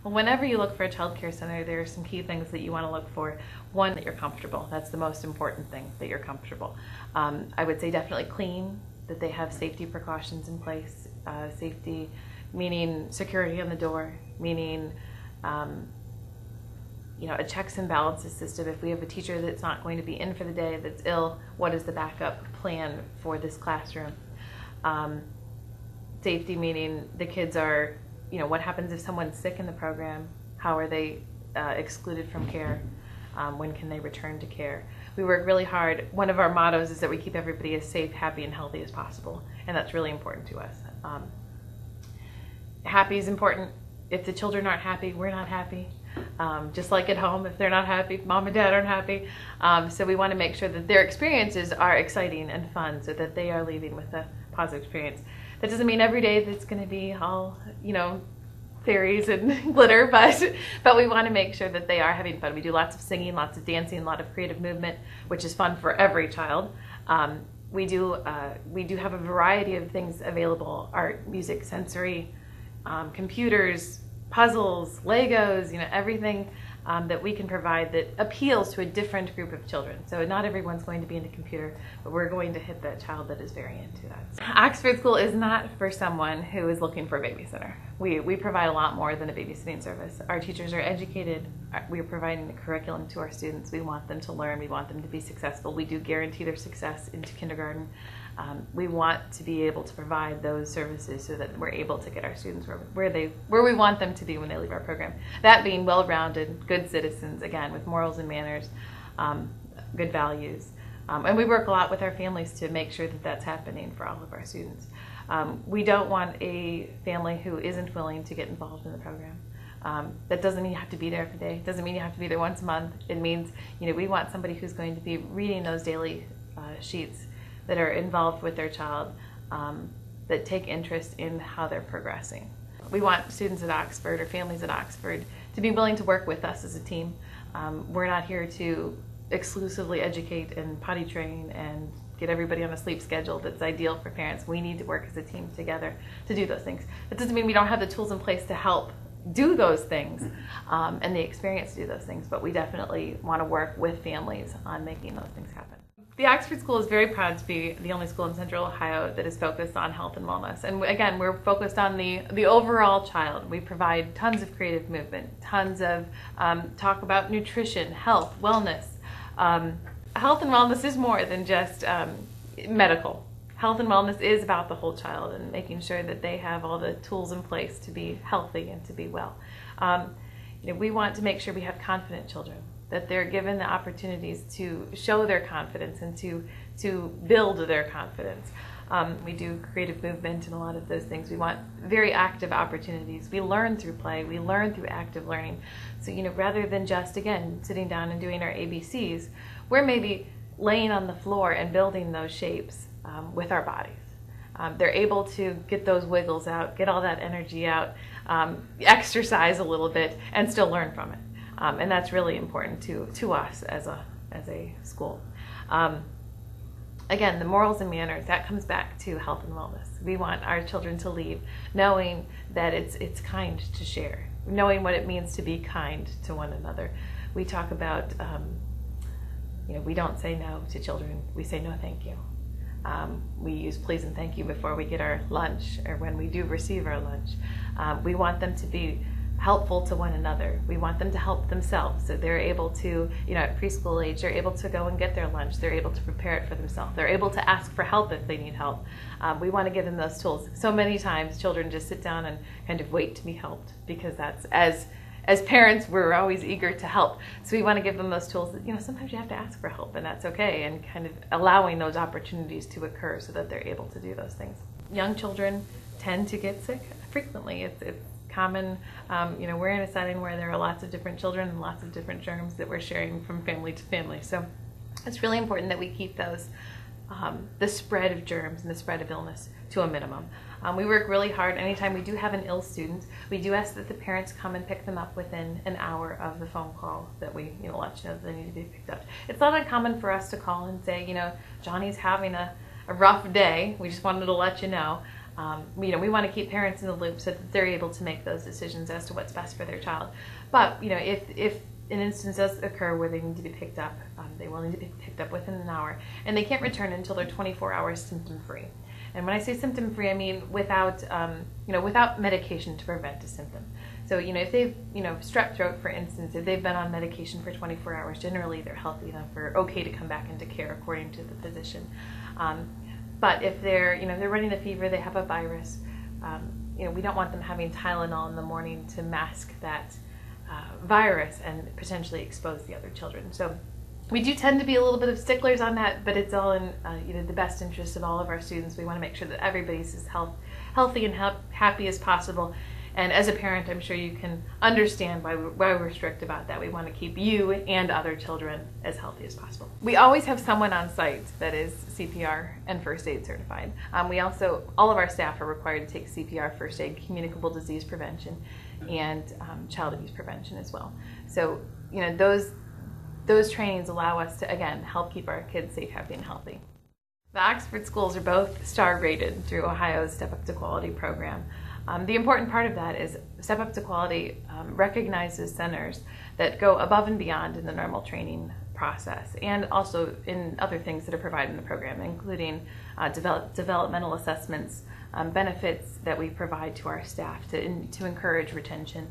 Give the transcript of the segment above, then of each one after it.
Well, whenever you look for a child care center, there are some key things that you want to look for. One, that you're comfortable. That's the most important thing, that you're comfortable. I would say definitely clean, that they have safety precautions in place. Safety meaning security on the door, meaning a checks and balances system. If we have a teacher that's not going to be in for the day, that's ill, what is the backup plan for this classroom? Safety meaning the kids are, what happens if someone's sick in the program? How are they excluded from care? When can they return to care? We work really hard. One of our mottos is that we keep everybody as safe, happy, and healthy as possible, and that's really important to us. Happy is important. If the children aren't happy, we're not happy. Just like at home, if they're not happy, mom and dad aren't happy. So we want to make sure that their experiences are exciting and fun so that they are leaving with a positive experience. That doesn't mean every day that's going to be all, fairies and glitter, but we want to make sure that they are having fun. We do lots of singing, lots of dancing, a lot of creative movement, which is fun for every child. We do have a variety of things available: art, music, sensory, computers, puzzles, Legos, everything that we can provide that appeals to a different group of children. So not everyone's going to be into computer, but we're going to hit that child that is very into that. Oxford School is not for someone who is looking for a babysitter. We provide a lot more than a babysitting service. Our teachers are educated. We are providing the curriculum to our students. We want them to learn. We want them to be successful. We do guarantee their success into kindergarten. We want to be able to provide those services so that we're able to get our students where we want them to be when they leave our program. That being well-rounded, good citizens, again, with morals and manners, good values. And we work a lot with our families to make sure that that's happening for all of our students. We don't want a family who isn't willing to get involved in the program. That doesn't mean you have to be there every day. It doesn't mean you have to be there once a month. It means, we want somebody who's going to be reading those daily sheets that are involved with their child, that take interest in how they're progressing. We want students at Oxford or families at Oxford to be willing to work with us as a team. We're not here to exclusively educate and potty train and get everybody on a sleep schedule that's ideal for parents. We need to work as a team together to do those things. That doesn't mean we don't have the tools in place to help do those things and the experience to do those things, but we definitely want to work with families on making those things happen. The Oxford School is very proud to be the only school in Central Ohio that is focused on health and wellness. And again, we're focused on the overall child. We provide tons of creative movement, tons of talk about nutrition, health, wellness. Health and wellness is more than just medical. Health and wellness is about the whole child and making sure that they have all the tools in place to be healthy and to be well. We want to make sure we have confident children, that they're given the opportunities to show their confidence and to build their confidence. We do creative movement and a lot of those things. We want very active opportunities. We learn through play. We learn through active learning. So, rather than just, again, sitting down and doing our ABCs, we're maybe laying on the floor and building those shapes with our bodies. They're able to get those wiggles out, get all that energy out, exercise a little bit, and still learn from it. And that's really important to us as a school. Again, the morals and manners, that comes back to health and wellness. We want our children to leave knowing that it's kind to share, knowing what it means to be kind to one another. We talk about, we don't say no to children, we say no thank you. We use please and thank you before we get our lunch or when we do receive our lunch. We want them to be helpful to one another. We want them to help themselves, so they're able to, at preschool age, they're able to go and get their lunch. They're able to prepare it for themselves. They're able to ask for help if they need help. We want to give them those tools. So many times children just sit down and kind of wait to be helped, because that's, as parents, we're always eager to help. So we want to give them those tools that, sometimes you have to ask for help, and that's okay, and kind of allowing those opportunities to occur so that they're able to do those things. Young children tend to get sick frequently. It's common. We're in a setting where there are lots of different children and lots of different germs that we're sharing from family to family. So it's really important that we keep those, the spread of germs and the spread of illness to a minimum. We work really hard. Anytime we do have an ill student, we do ask that the parents come and pick them up within an hour of the phone call that we let you know that they need to be picked up. It's not uncommon for us to call and say, Johnny's having a rough day. We just wanted to let you know. We want to keep parents in the loop so that they're able to make those decisions as to what's best for their child. But if an instance does occur where they need to be picked up, they will need to be picked up within an hour, and they can't return until they're 24 hours symptom-free. And when I say symptom-free, I mean without medication to prevent a symptom. So, if they've, strep throat, for instance, if they've been on medication for 24 hours, generally they're healthy enough or okay to come back into care according to the physician. But if they're running a fever, they have a virus, we don't want them having Tylenol in the morning to mask that virus and potentially expose the other children. So we do tend to be a little bit of sticklers on that, but it's all in the best interest of all of our students. We want to make sure that everybody's as healthy and happy as possible. And as a parent, I'm sure you can understand why we're strict about that. We want to keep you and other children as healthy as possible. We always have someone on site that is CPR and first aid certified. All of our staff are required to take CPR, first aid, communicable disease prevention, and child abuse prevention as well. So, those trainings allow us to, again, help keep our kids safe, happy, and healthy. The Oxford schools are both star rated through Ohio's Step Up to Quality program. The important part of that is Step Up to Quality recognizes centers that go above and beyond in the normal training process, and also in other things that are provided in the program, including developmental assessments, benefits that we provide to our staff to encourage retention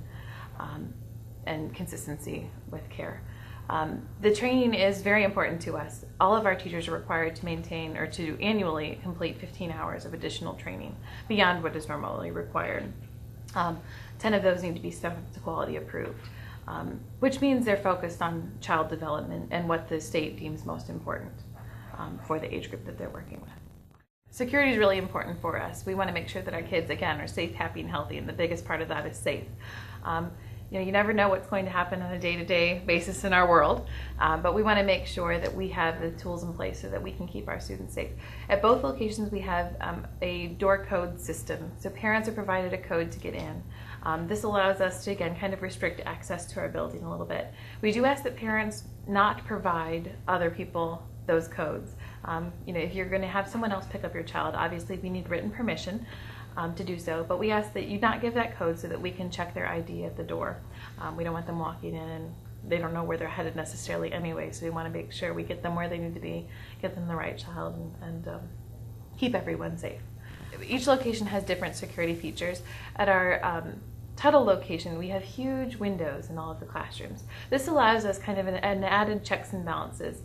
and consistency with care. The training is very important to us. All of our teachers are required to maintain or to annually complete 15 hours of additional training beyond what is normally required. 10 of those need to be Step Up to Quality approved, which means they're focused on child development and what the state deems most important for the age group that they're working with. Security is really important for us. We want to make sure that our kids, again, are safe, happy, and healthy, and the biggest part of that is safe. You never know what's going to happen on a day-to-day basis in our world, but we want to make sure that we have the tools in place so that we can keep our students safe. At both locations, we have a door code system, so parents are provided a code to get in. This allows us to, again, kind of restrict access to our building a little bit. We do ask that parents not provide other people those codes. If you're going to have someone else pick up your child, obviously we need written permission to do so, but we ask that you not give that code so that we can check their ID at the door. We don't want them walking in and they don't know where they're headed necessarily anyway, so we want to make sure we get them where they need to be, get them the right child, and keep everyone safe. Each location has different security features. At our Tuttle location, we have huge windows in all of the classrooms. This allows us kind of an added checks and balances.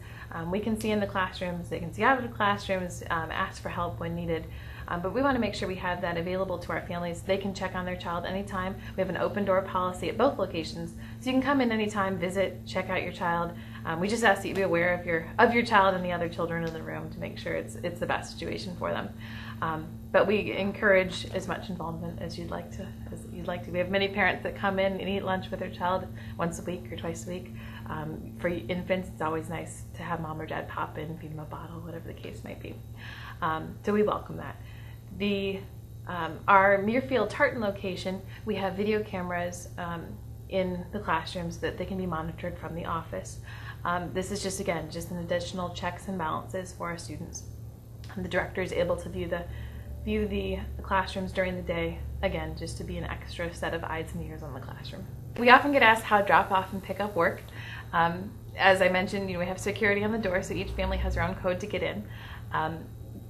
We can see in the classrooms, they can see out of the classrooms, ask for help when needed. But we want to make sure we have that available to our families. They can check on their child anytime. We have an open door policy at both locations, so you can come in anytime, visit, check out your child. We just ask that you be aware of your child and the other children in the room to make sure it's the best situation for them. But we encourage as much involvement as you'd like to. We have many parents that come in and eat lunch with their child once a week or twice a week. For infants, it's always nice to have mom or dad pop in, feed them a bottle, whatever the case might be. So we welcome that. Our Muirfield Tartan location, we have video cameras in the classrooms that they can be monitored from the office. This is just an additional checks and balances for our students. The director is able to view the classrooms during the day, again, just to be an extra set of eyes and ears on the classroom. We often get asked how drop-off and pick-up work. As I mentioned, we have security on the door, so each family has their own code to get in.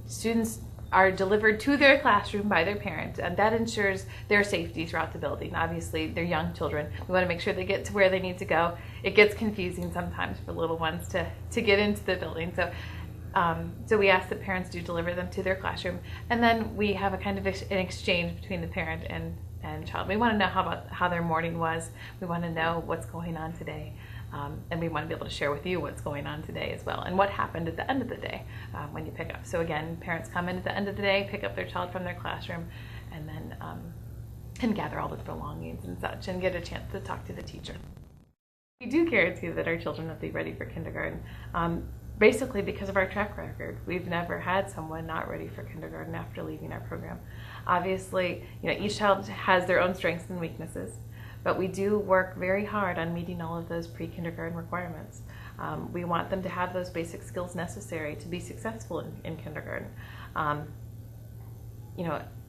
Students are delivered to their classroom by their parent, and that ensures their safety throughout the building. Obviously, they're young children. We want to make sure they get to where they need to go. It gets confusing sometimes for little ones to get into the building. So we ask that parents do deliver them to their classroom, and then we have a kind of an exchange between the parent and child. We want to know how their morning was. We want to know what's going on today. And we want to be able to share with you what's going on today as well, and what happened at the end of the day when you pick up. So again, parents come in at the end of the day, pick up their child from their classroom, and then can gather all the belongings and such, and get a chance to talk to the teacher. We do guarantee that our children will be ready for kindergarten. Basically because of our track record. We've never had someone not ready for kindergarten after leaving our program. Obviously, each child has their own strengths and weaknesses, but we do work very hard on meeting all of those pre-kindergarten requirements. We want them to have those basic skills necessary to be successful in kindergarten.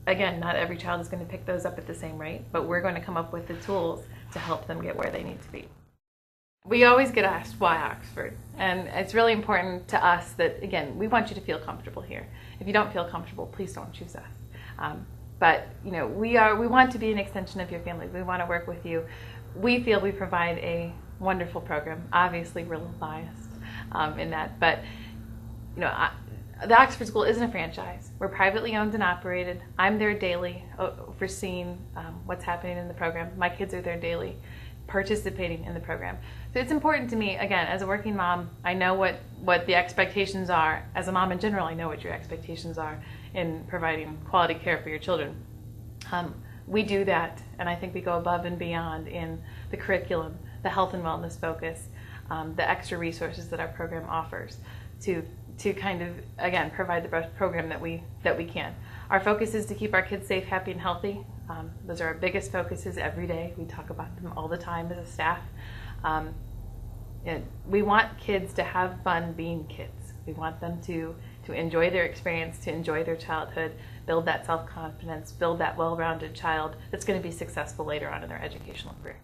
again, not every child is going to pick those up at the same rate, but we're going to come up with the tools to help them get where they need to be. We always get asked why Oxford, and it's really important to us that, again, we want you to feel comfortable here. If you don't feel comfortable, please don't choose us. But you know, we want to be an extension of your family. We want to work with you. We feel we provide a wonderful program. Obviously, we're a little biased in that, but you know, the Oxford School isn't a franchise. We're privately owned and operated. I'm there daily, overseeing what's happening in the program. My kids are there daily, participating in the program. So it's important to me, again, as a working mom, I know what the expectations are. As a mom in general, I know what your expectations are in providing quality care for your children. We do that, and I think we go above and beyond in the curriculum, the health and wellness focus, the extra resources that our program offers to kind of, again, provide the best program that we can. Our focus is to keep our kids safe, happy, and healthy. Those are our biggest focuses every day. We talk about them all the time as a staff. And we want kids to have fun being kids. We want them to enjoy their experience, to enjoy their childhood, build that self-confidence, build that well-rounded child that's going to be successful later on in their educational career.